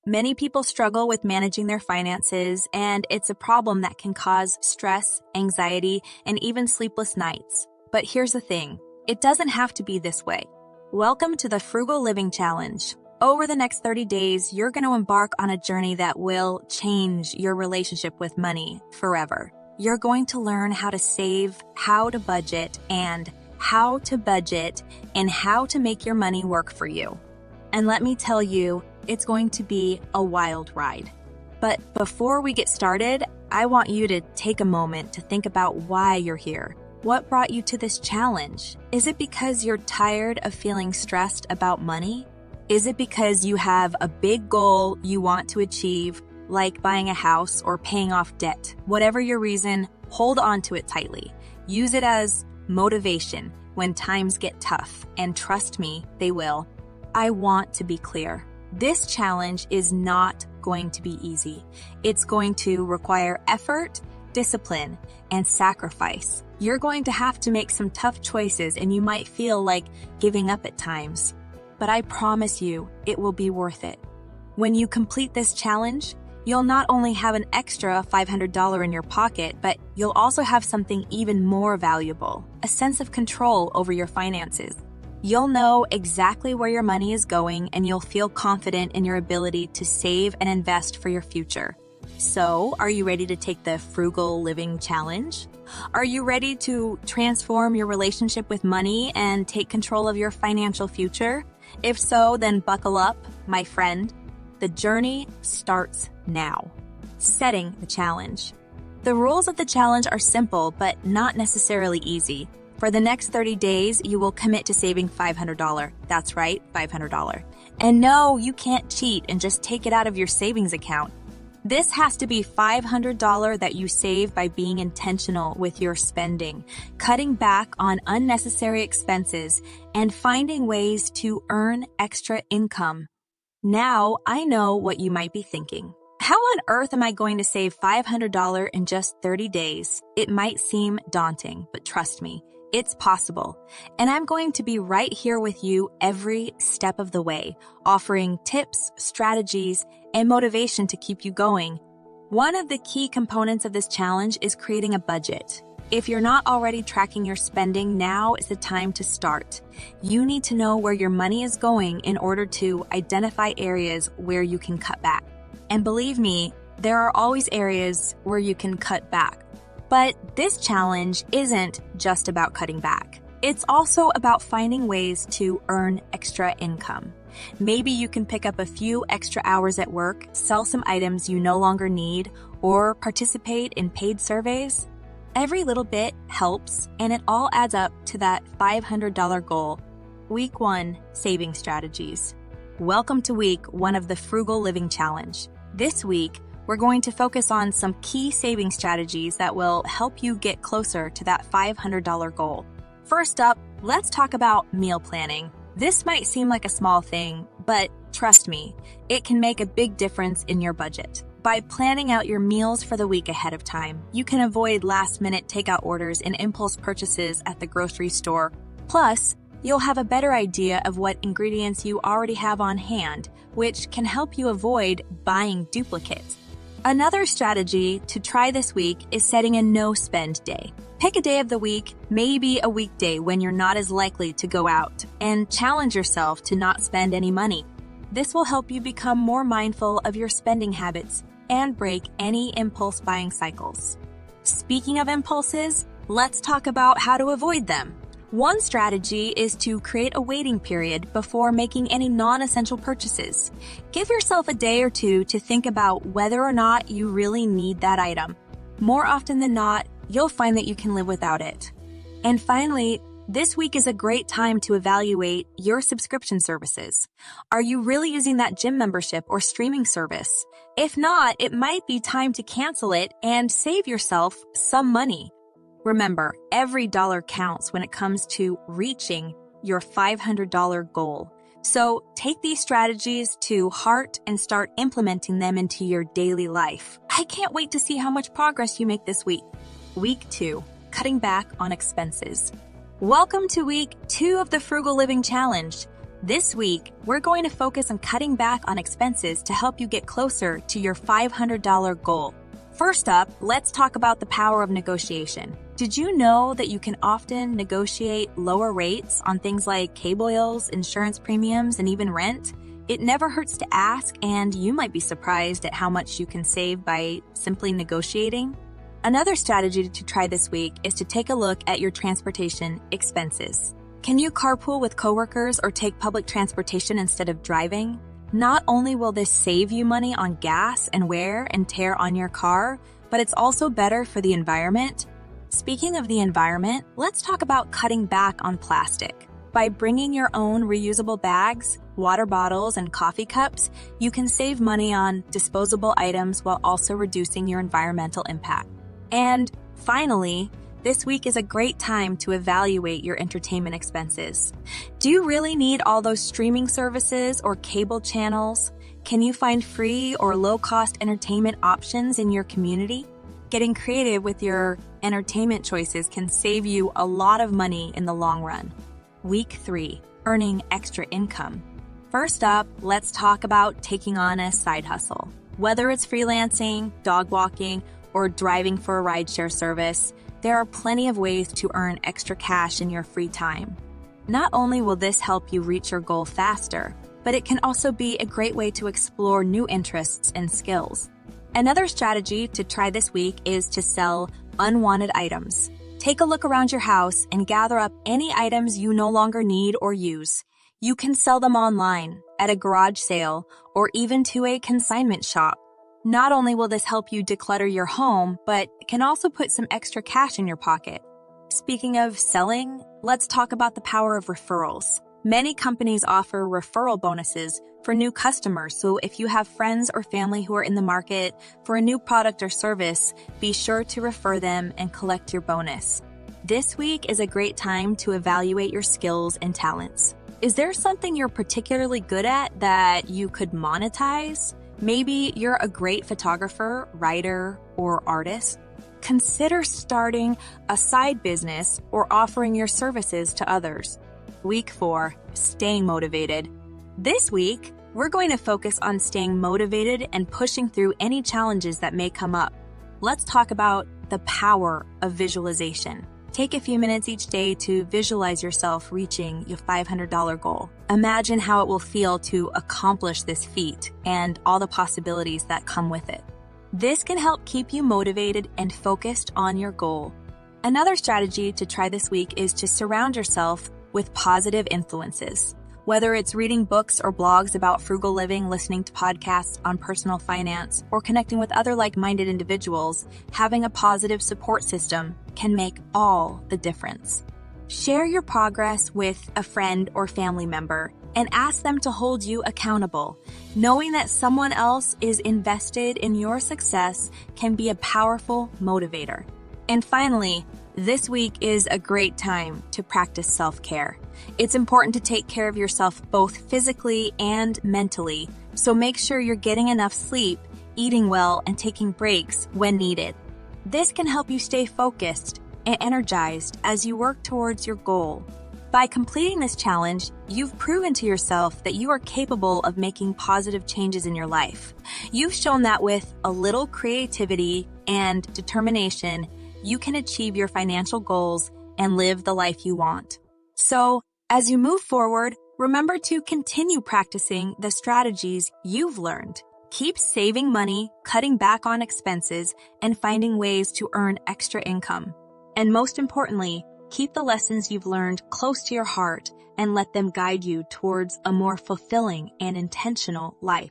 Many people struggle with managing their finances, and it's a problem that can cause stress, anxiety, and even sleepless nights. But here's the thing, it doesn't have to be this way. Welcome to the Frugal Living Challenge. Over the next 30 days, you're going to embark on a journey that will change your relationship with money forever. You're going to learn how to save, how to budget, and how to make your money work for you. And let me tell you, it's going to be a wild ride. But before we get started, I want you to take a moment to think about why you're here. What brought you to this challenge? Is it because you're tired of feeling stressed about money? Is it because you have a big goal you want to achieve, like buying a house or paying off debt? Whatever your reason, hold on to it tightly. Use it as motivation when times get tough, and trust me, they will. I want to be clear. This challenge is not going to be easy. It's going to require effort, discipline, and sacrifice. You're going to have to make some tough choices, and you might feel like giving up at times. But I promise you, it will be worth it. When you complete this challenge, you'll not only have an extra $500 in your pocket, but you'll also have something even more valuable, a sense of control over your finances. You'll know exactly where your money is going, and you'll feel confident in your ability to save and invest for your future. So, are you ready to take the Frugal Living Challenge? Are you ready to transform your relationship with money and take control of your financial future? If so, then buckle up, my friend. The journey starts now. Setting the challenge. The rules of the challenge are simple, but not necessarily easy. For the next 30 days, you will commit to saving $500. That's right, $500. And no, you can't cheat and just take it out of your savings account. This has to be $500 that you save by being intentional with your spending, cutting back on unnecessary expenses, and finding ways to earn extra income. Now, I know what you might be thinking. How on earth am I going to save $500 in just 30 days? It might seem daunting, but trust me, it's possible. And I'm going to be right here with you every step of the way, offering tips, strategies, and motivation to keep you going. One of the key components of this challenge is creating a budget. If you're not already tracking your spending, now is the time to start. You need to know where your money is going in order to identify areas where you can cut back. And believe me, there are always areas where you can cut back. But this challenge isn't just about cutting back. It's also about finding ways to earn extra income. Maybe you can pick up a few extra hours at work, sell some items you no longer need, or participate in paid surveys. Every little bit helps, and it all adds up to that $500 goal. Week 1, Saving Strategies. Welcome to week 1 of the Frugal Living Challenge. This week, we're going to focus on some key saving strategies that will help you get closer to that $500 goal. First up, let's talk about meal planning. This might seem like a small thing, but trust me, it can make a big difference in your budget. By planning out your meals for the week ahead of time, you can avoid last-minute takeout orders and impulse purchases at the grocery store. Plus, you'll have a better idea of what ingredients you already have on hand, which can help you avoid buying duplicates. Another strategy to try this week is setting a no-spend day. Pick a day of the week, maybe a weekday when you're not as likely to go out, and challenge yourself to not spend any money. This will help you become more mindful of your spending habits and break any impulse buying cycles. Speaking of impulses, let's talk about how to avoid them. One strategy is to create a waiting period before making any non-essential purchases. Give yourself a day or two to think about whether or not you really need that item. More often than not, you'll find that you can live without it. And finally, this week is a great time to evaluate your subscription services. Are you really using that gym membership or streaming service? If not, it might be time to cancel it and save yourself some money. Remember, every dollar counts when it comes to reaching your $500 goal. So take these strategies to heart and start implementing them into your daily life. I can't wait to see how much progress you make this week. Week 2, Cutting Back on Expenses. Welcome to week 2 of the Frugal Living Challenge. This week, we're going to focus on cutting back on expenses to help you get closer to your $500 goal. First up, let's talk about the power of negotiation. Did you know that you can often negotiate lower rates on things like cable bills, insurance premiums, and even rent? It never hurts to ask, and you might be surprised at how much you can save by simply negotiating. Another strategy to try this week is to take a look at your transportation expenses. Can you carpool with coworkers or take public transportation instead of driving? Not only will this save you money on gas and wear and tear on your car, but it's also better for the environment. Speaking of the environment, let's talk about cutting back on plastic. By bringing your own reusable bags, water bottles, and coffee cups, you can save money on disposable items while also reducing your environmental impact. And finally, this week is a great time to evaluate your entertainment expenses. Do you really need all those streaming services or cable channels? Can you find free or low-cost entertainment options in your community? Getting creative with your entertainment choices can save you a lot of money in the long run. Week 3, earning extra income. First up, let's talk about taking on a side hustle. Whether it's freelancing, dog walking, or driving for a rideshare service, there are plenty of ways to earn extra cash in your free time. Not only will this help you reach your goal faster, but it can also be a great way to explore new interests and skills. Another strategy to try this week is to sell unwanted items. Take a look around your house and gather up any items you no longer need or use. You can sell them online, at a garage sale, or even to a consignment shop. Not only will this help you declutter your home, but it can also put some extra cash in your pocket. Speaking of selling, let's talk about the power of referrals. Many companies offer referral bonuses for new customers, so if you have friends or family who are in the market for a new product or service, be sure to refer them and collect your bonus. This week is a great time to evaluate your skills and talents. Is there something you're particularly good at that you could monetize? Maybe you're a great photographer, writer, or artist. Consider starting a side business or offering your services to others. Week 4, staying motivated. This week, we're going to focus on staying motivated and pushing through any challenges that may come up. Let's talk about the power of visualization. Take a few minutes each day to visualize yourself reaching your $500 goal. Imagine how it will feel to accomplish this feat and all the possibilities that come with it. This can help keep you motivated and focused on your goal. Another strategy to try this week is to surround yourself with positive influences. Whether it's reading books or blogs about frugal living, listening to podcasts on personal finance, or connecting with other like-minded individuals, having a positive support system can make all the difference. Share your progress with a friend or family member and ask them to hold you accountable. Knowing that someone else is invested in your success can be a powerful motivator. And finally, this week is a great time to practice self-care. It's important to take care of yourself both physically and mentally, so make sure you're getting enough sleep, eating well, and taking breaks when needed. This can help you stay focused and energized as you work towards your goal. By completing this challenge, you've proven to yourself that you are capable of making positive changes in your life. You've shown that with a little creativity and determination, you can achieve your financial goals and live the life you want. So, as you move forward, remember to continue practicing the strategies you've learned. Keep saving money, cutting back on expenses, and finding ways to earn extra income. And most importantly, keep the lessons you've learned close to your heart and let them guide you towards a more fulfilling and intentional life.